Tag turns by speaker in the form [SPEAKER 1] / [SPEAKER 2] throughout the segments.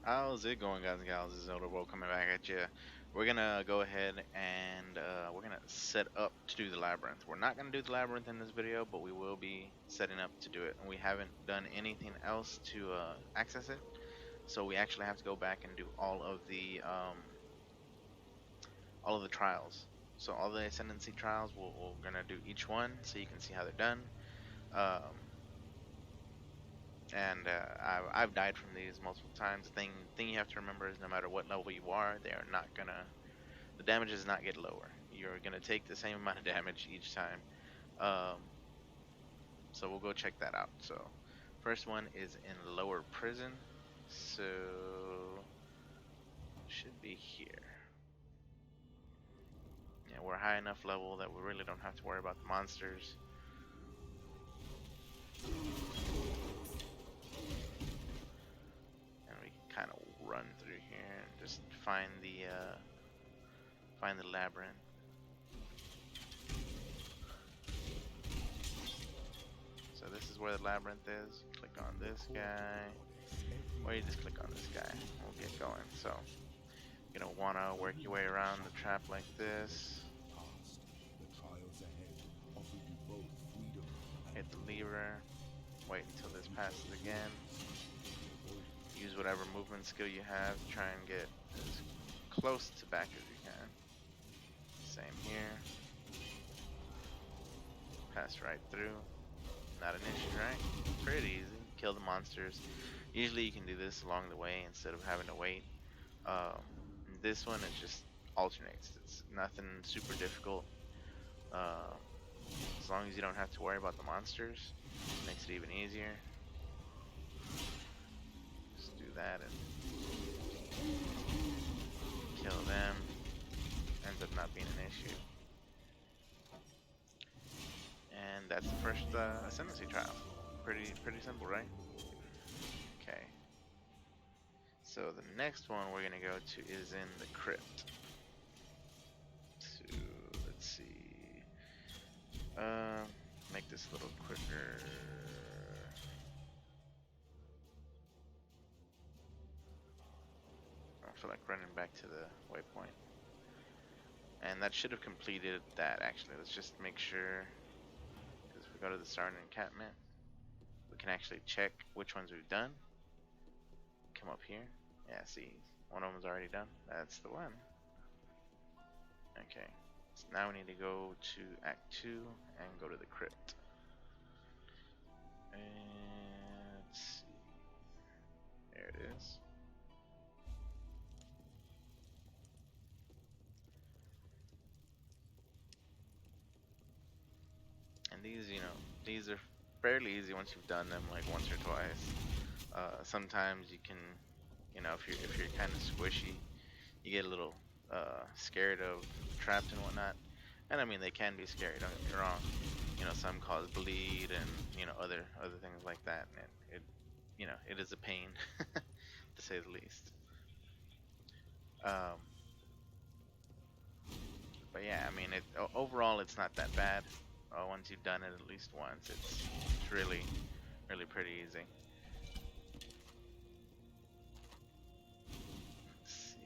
[SPEAKER 1] How's it going, guys and gals? This is Elderofwoe coming back at you. We're gonna go ahead and we're gonna set up to do the labyrinth. We're not gonna do the labyrinth in this video, but we will be setting up to do it. And we haven't done anything else to access it, so we actually have to go back and do all of the trials. So all the ascendancy trials, we're gonna do each one so you can see how they're done. Um, and I've died from these multiple times. The thing you have to remember is no matter what level you are, they are not gonna the damage does not get lower. You're gonna take the same amount of damage each time. Um, so we'll go check that out. So first one is in lower prison. So should be here. Yeah, we're high enough level that we really don't have to worry about the monsters. And we can kind of run through here and just find the labyrinth. So this is where the labyrinth is. Click on this guy. Or you just click on this guy. We'll get going. So you're gonna wanna work your way around the trap like this. Hit the lever. Wait until this passes again. Use whatever movement skill you have to try and get as close to back as you can. Same here. Pass right through. Not an issue, right? Pretty easy. Kill the monsters. Usually you can do this along the way instead of having to wait. Um, this one it just alternates. It's nothing super difficult. Uh, as long as you don't have to worry about the monsters, it makes it even easier. Just do that and kill them. Ends up not being an issue. And that's the first ascendancy trial. Pretty simple, right? Okay. So the next one we're gonna go to is in the crypt. So let's see. Make this a little quicker. I feel like running back to the waypoint. And that should have completed that actually. Let's just make sure, because if we go to the Starting Encampment, we can actually check which ones we've done. Come up here. Yeah, see, one of them's already done. That's the one. Okay, so now we need to go to Act 2 and go to the crypt. And let's see. There it is. And these are fairly easy once you've done them like once or twice. Sometimes you can, if you're kind of squishy, you get a little scared of traps and whatnot. And I mean, they can be scary. Don't get me wrong. Some cause bleed and other things like that. And it is a pain to say the least. Um, but yeah, I mean, overall it's not that bad. Once you've done it at least once, it's really pretty easy. Let's see.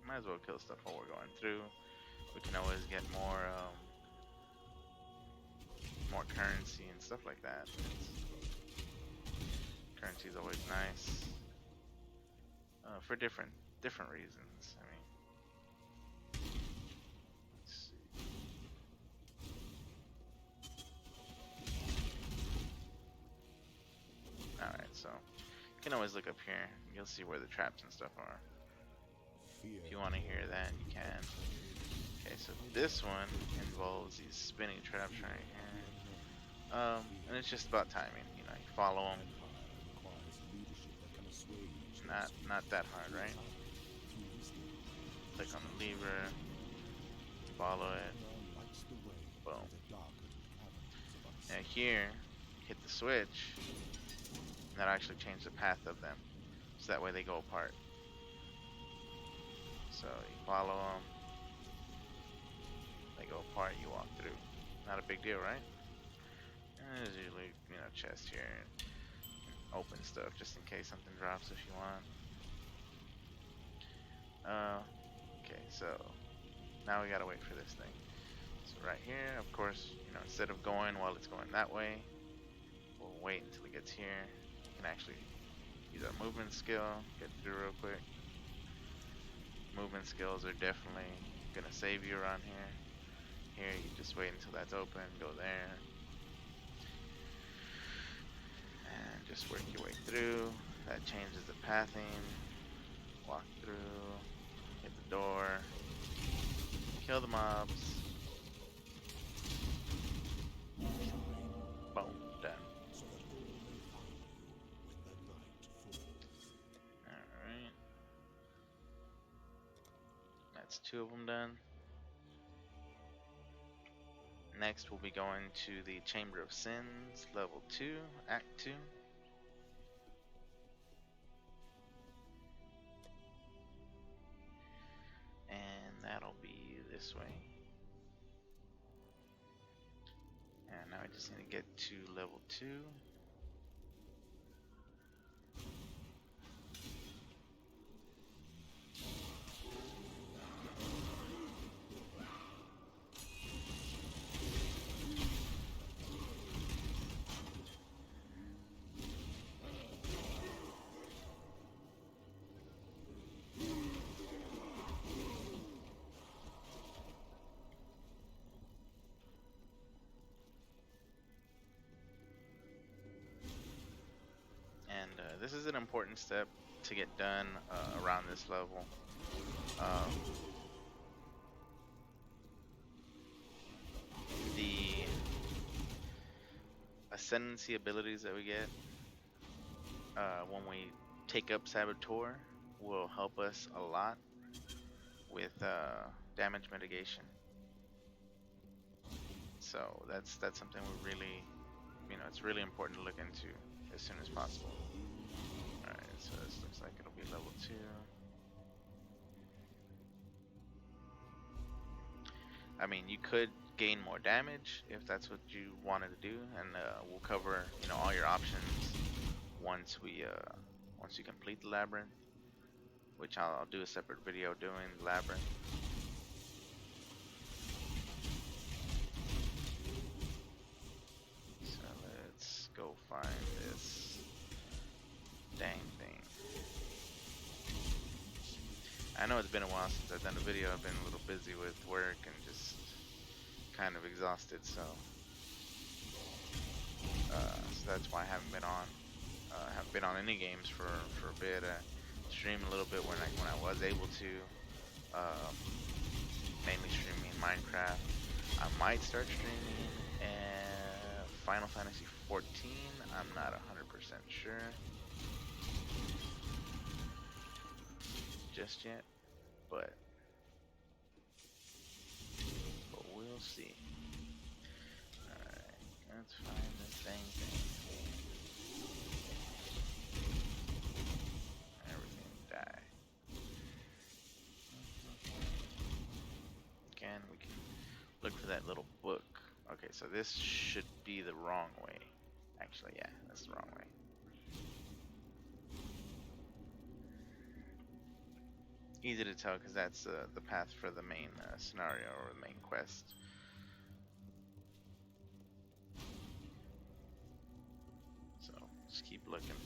[SPEAKER 1] Might as well kill stuff while we're going through. We can always get more currency and stuff like that. Currency is always nice for different reasons. I mean, let's see. All right, so you can always look up here. You'll see where the traps and stuff are. If you want to hear that, you can. Okay, so this one involves these spinning traps right here. And it's just about timing. You follow them. Not that hard, right? Click on the lever, follow it, boom. Now here, hit the switch, and that'll actually change the path of them, so that way they go apart. So you follow them, not a big deal, right? And there's usually, you know, chest here and open stuff just in case something drops if you want. Okay, so now we gotta wait for this thing. So right here, of course, you know, instead of going while it's going that way, we'll wait until it gets here. We can actually use our movement skill, get through real quick. Movement skills are definitely gonna save you around here. Here, you just wait until that's open, go there, and just work your way through. That changes the pathing. Walk through, hit the door, kill the mobs. Boom, done. Alright. That's 2 of them done. Next, we'll be going to the Chamber of Sins, level 2, Act 2. And that'll be this way. And now I just need to get to level 2. This is an important step to get done around this level. The Ascendancy abilities that we get when we take up Saboteur will help us a lot with damage mitigation. So that's something we really, you know, it's really important to look into as soon as possible. Alright, so this looks like it'll be level 2. I mean, you could gain more damage if that's what you wanted to do, and we'll cover, you know, all your options once you complete the labyrinth, which I'll do a separate video doing the labyrinth. So let's go find this dang thing. I know it's been a while since I've done a video. I've been a little busy with work and just kind of exhausted, so that's why I haven't been on. Haven't been on any games for a bit. Stream a little bit when I was able to. Mainly streaming Minecraft. I might start streaming Final Fantasy 14. I'm not 100% sure just yet, but we'll see. Alright, let's find this dang thing. Everything die. Again, we can look for that little book. Okay, so this should be the wrong way. Actually, yeah, that's the wrong way. Easy to tell because that's the path for the main scenario or the main quest. So just keep looking.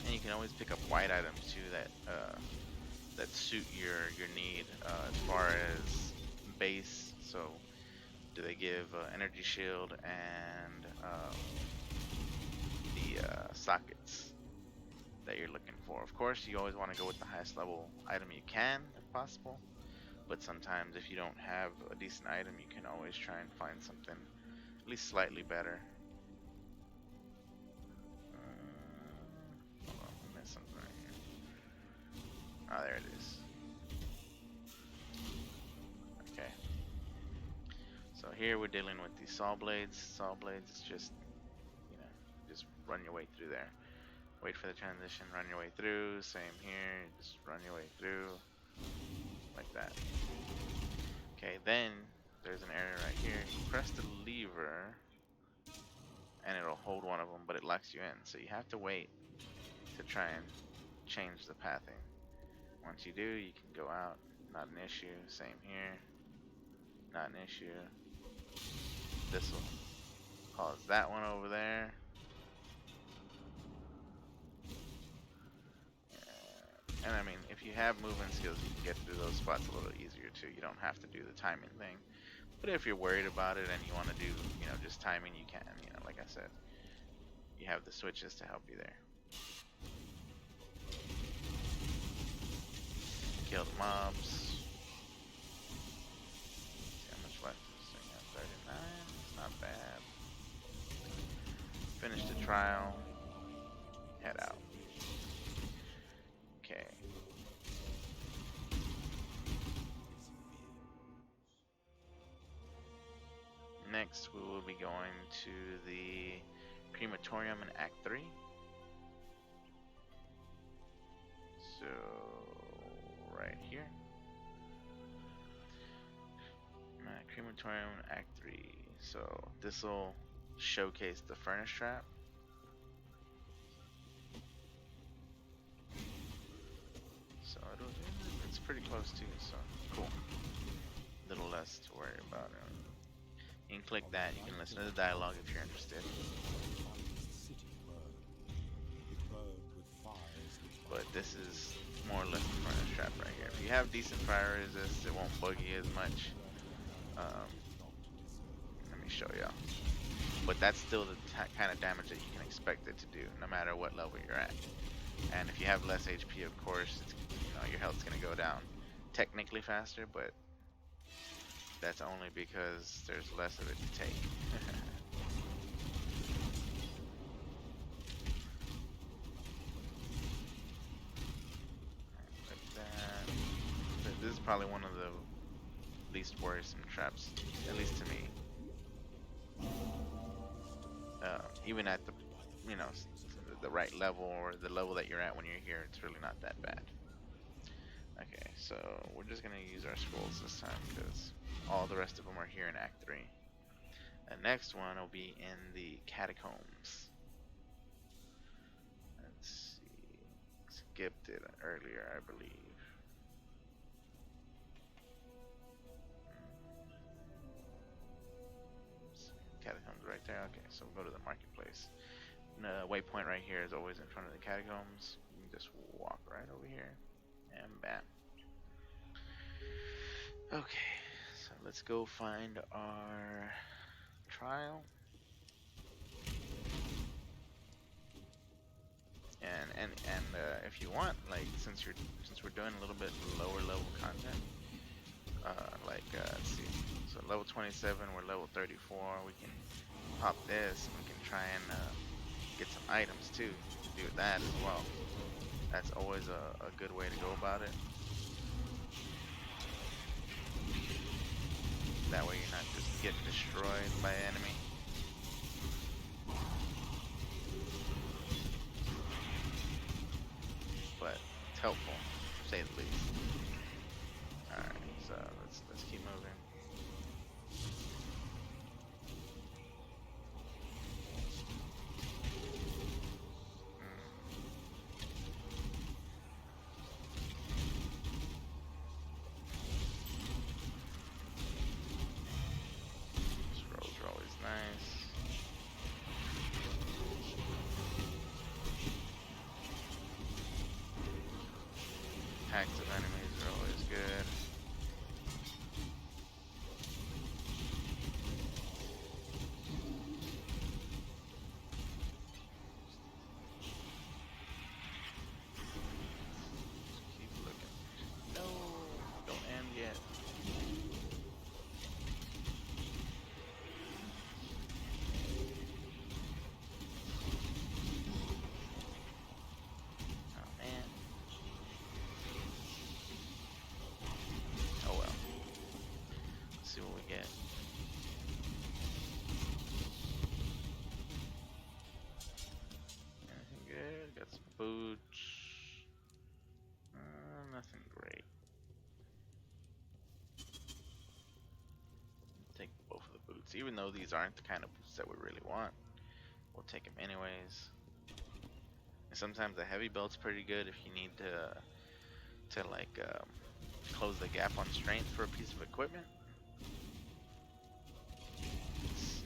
[SPEAKER 1] And you can always pick up white items too that suit your need as far as base. So do they give energy shield and the sockets that you're looking for. Of course, you always want to go with the highest level item you can if possible, but sometimes if you don't have a decent item, you can always try and find something at least slightly better. Hold on, I missed something right here. Ah, there it is. Okay. So here we're dealing with the saw blades. Saw blades is just, you know, just run your way through there. Wait for the transition, run your way through. Same here, just run your way through, like that. Okay, then there's an area right here. You press the lever, and it'll hold one of them, but it locks you in. So you have to wait to try and change the pathing. Once you do, you can go out. Not an issue. Same here. Not an issue. This will cause that one over there. And I mean, if you have movement skills, you can get through those spots a little easier too. You don't have to do the timing thing. But if you're worried about it and you want to do, you know, just timing, you can. You know, like I said, you have the switches to help you there. Kill the mobs. See how much left is there? 39. It's not bad. Finish the trial. Head out. Okay. Next, we will be going to the crematorium in Act 3. So, right here. Crematorium in Act 3. So, this will showcase the furnace trap. So, it's pretty close to you, so cool. A little less to worry about. You can click that, you can listen to the dialogue if you're interested. But this is more or less the furnace trap right here. If you have decent fire resist, it won't bug you as much. Let me show y'all. But that's still the kind of damage that you can expect it to do, no matter what level you're at. And if you have less HP, of course, it's, you know, your health's gonna go down technically faster, but that's only because there's less of it to take. Like that. This is probably one of the least worrisome traps, at least to me. Even at the, you know, the right level or the level that you're at when you're here, it's really not that bad. Okay, so we're just gonna use our scrolls this time because all the rest of them are here in Act 3. The next one will be in the catacombs. Let's see, skipped it earlier, I believe. Catacombs right there. Okay, so we'll go to the marketplace. The waypoint right here is always in front of the catacombs. You can just walk right over here, and bam. Okay, so let's go find our trial. And if you want, like, since we're doing a little bit lower level content, let's see, so level 27, we're level 34. We can pop this. We can try and get some items too. Do that as well. That's always a good way to go about it. That way you're not just getting destroyed by the enemy. But it's helpful, to say the least. Alright, so let's keep moving. Great. Take both of the boots, even though these aren't the kind of boots that we really want. We'll take them anyways. And sometimes a heavy belt's pretty good if you need to like close the gap on strength for a piece of equipment. Let's see.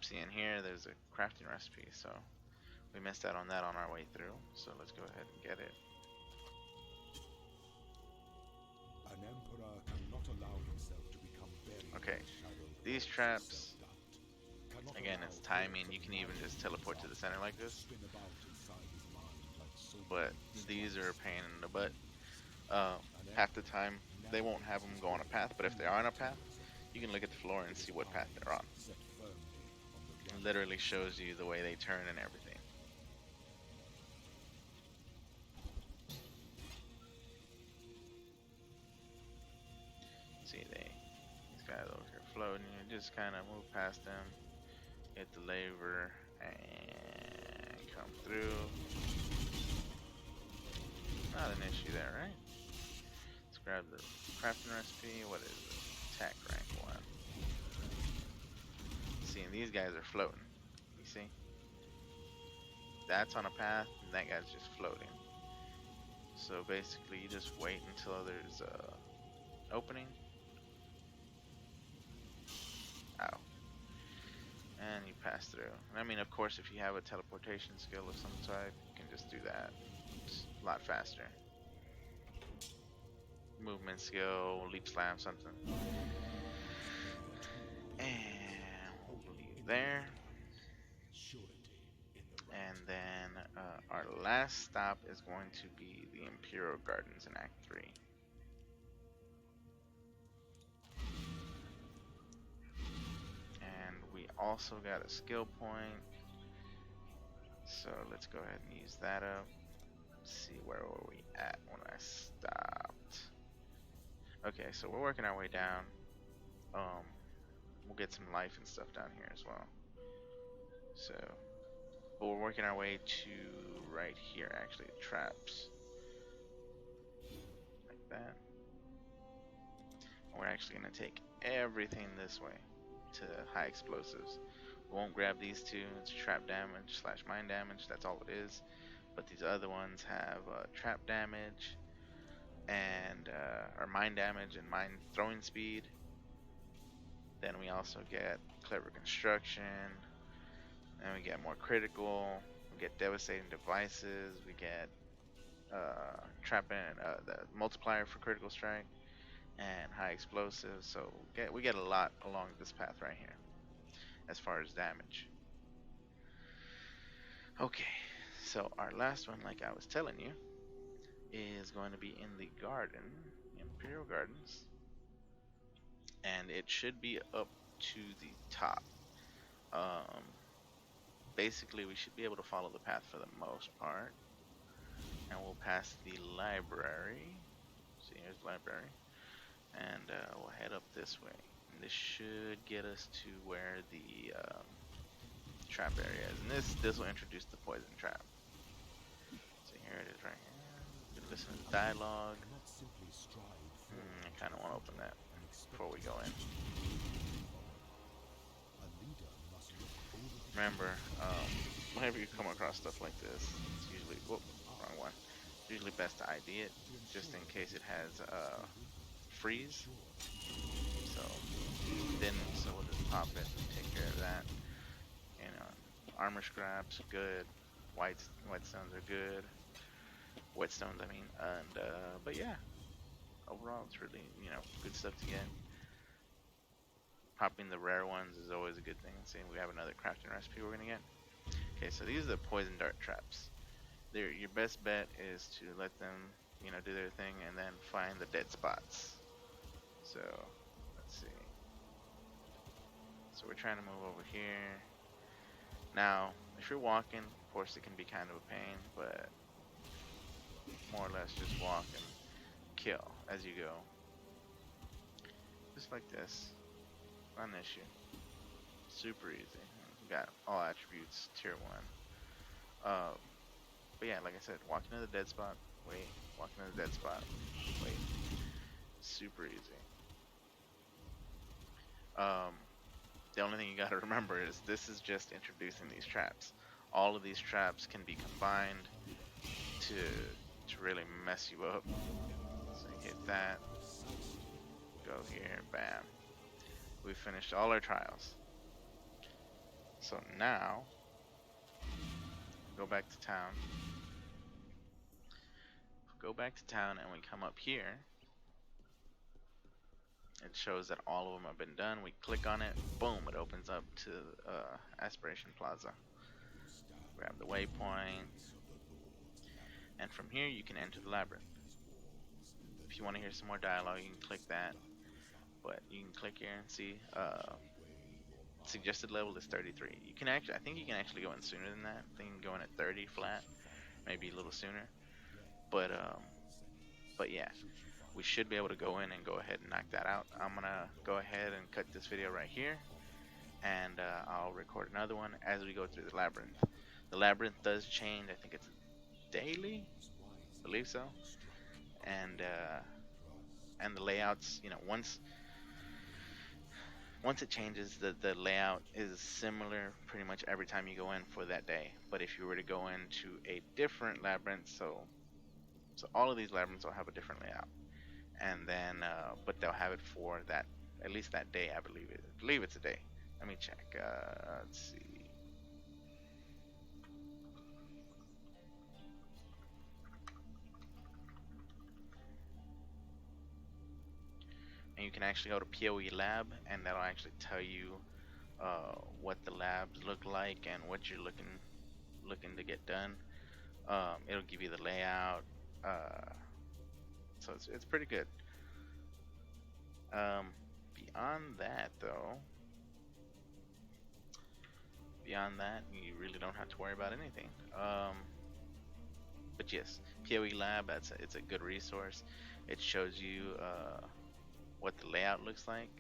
[SPEAKER 1] See in here, there's a crafting recipe, so we missed out on that on our way through. So let's go ahead and get it.
[SPEAKER 2] An emperor cannot allow himself to become buried.
[SPEAKER 1] Okay, these traps, again, it's timing. You can even just teleport to the center like this, but these are a pain in the butt. Half the time they won't have them go on a path, but if they are on a path, you can look at the floor and see what path they're on. It literally shows you the way they turn and everything. See, these guys over here floating. You just kind of move past them, hit the lever, and come through. Not an issue there, right? Let's grab the crafting recipe. What is it? Attack rank 1. See, these guys are floating. You see? That's on a path, and that guy's just floating. So basically, you just wait until there's a opening. Ow. And you pass through. And I mean, of course, if you have a teleportation skill of some type, you can just do that. It's a lot faster. Movement skill, leap slam, something. And we'll leave there. And then our last stop is going to be the Imperial Gardens in Act 3. And we also got a skill point. So let's go ahead and use that up. Let's see, where were we at when I stopped? Okay, so we're working our way down. We'll get some life and stuff down here as well. So, but we're working our way to right here, actually, traps. Like that. We're actually going to take everything this way to high explosives. We won't grab these two. It's trap damage / mine damage. That's all it is. But these other ones have trap damage and or mine damage and mine throwing speed. Then we also get clever construction. Then we get more critical. We get devastating devices. We get trapping the multiplier for critical strike and high explosives. So we get a lot along this path right here as far as damage. Okay, so our last one, like I was telling you, is going to be in the garden, Imperial Gardens, and it should be up to the top. Basically, we should be able to follow the path for the most part, and we'll pass the library. See, here's the library, and we'll head up this way. And this should get us to where the trap area is, and this will introduce the poison trap. So here it is right here. You can listen to the dialogue. I kind of want to open that before we go in. Remember, whenever you come across stuff like this, it's usually, whoop, wrong one. It's usually best to ID it, just in case it has freeze. So we'll just pop it and take care of that. You know, armor scraps, good. White stones are good. Whetstones, I mean. And but yeah, overall, it's really, you know, good stuff to get. Popping the rare ones is always a good thing. See, we have another crafting recipe we're gonna get. Okay, so these are the poison dart traps. Your best bet is to let them, you know, do their thing and then find the dead spots. So let's see. So we're trying to move over here. Now, if you're walking, of course it can be kind of a pain, but more or less just walk and kill as you go. Just like this. Not an issue. Super easy. We got all attributes, tier 1. But yeah, like I said, walk into the dead spot, wait, walk into the dead spot, wait. Super easy. Um, the only thing you gotta remember is this is just introducing these traps. All of these traps can be combined to really mess you up. So you hit that, go here, bam. We finished all our trials. So now, go back to town. Go back to town and we come up here. It shows that all of them have been done. We click on it, boom, it opens up to Aspiration Plaza. Grab the waypoint, and from here you can enter the labyrinth. If you want to hear some more dialogue, you can click that. But you can click here and see. Suggested level is 33. You can actually, I think you can actually go in sooner than that. I think you can go in at 30 flat, maybe a little sooner. But yeah, we should be able to go in and go ahead and knock that out. I'm gonna go ahead and cut this video right here, and I'll record another one as we go through the labyrinth. The labyrinth does change. I think it's daily, I believe so, and the layouts, you know, once it changes, the layout is similar pretty much every time you go in for that day. But if you were to go into a different labyrinth, so all of these labyrinths will have a different layout, and then but they'll have it for that, at least that day. I believe it's a day. Let me check. Let's see. And you can actually go to PoE Lab, and that'll actually tell you what the labs look like and what you're looking to get done. It'll give you the layout, so it's pretty good. Beyond that, though, you really don't have to worry about anything. But yes, PoE Lab, it's a good resource. It shows you what the layout looks like,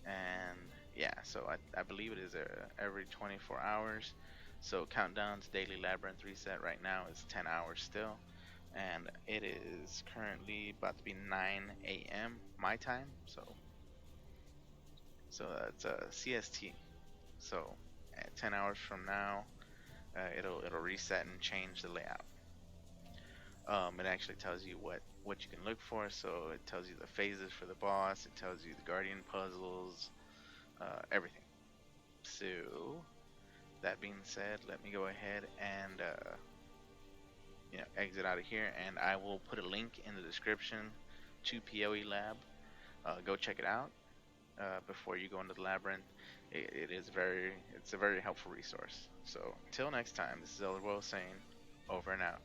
[SPEAKER 1] and yeah, so I believe it is every 24 hours. So countdown's daily labyrinth reset right now is 10 hours still, and it is currently about to be 9 a.m. my time. So that's CST. So at 10 hours from now, it'll reset and change the layout. It actually tells you what you can look for. So it tells you the phases for the boss. It tells you the guardian puzzles, everything. So that being said, let me go ahead and exit out of here, and I will put a link in the description to PoE Lab. Go check it out before you go into the labyrinth. It's a very helpful resource. So until next time, this is Elderofwoe saying over and out.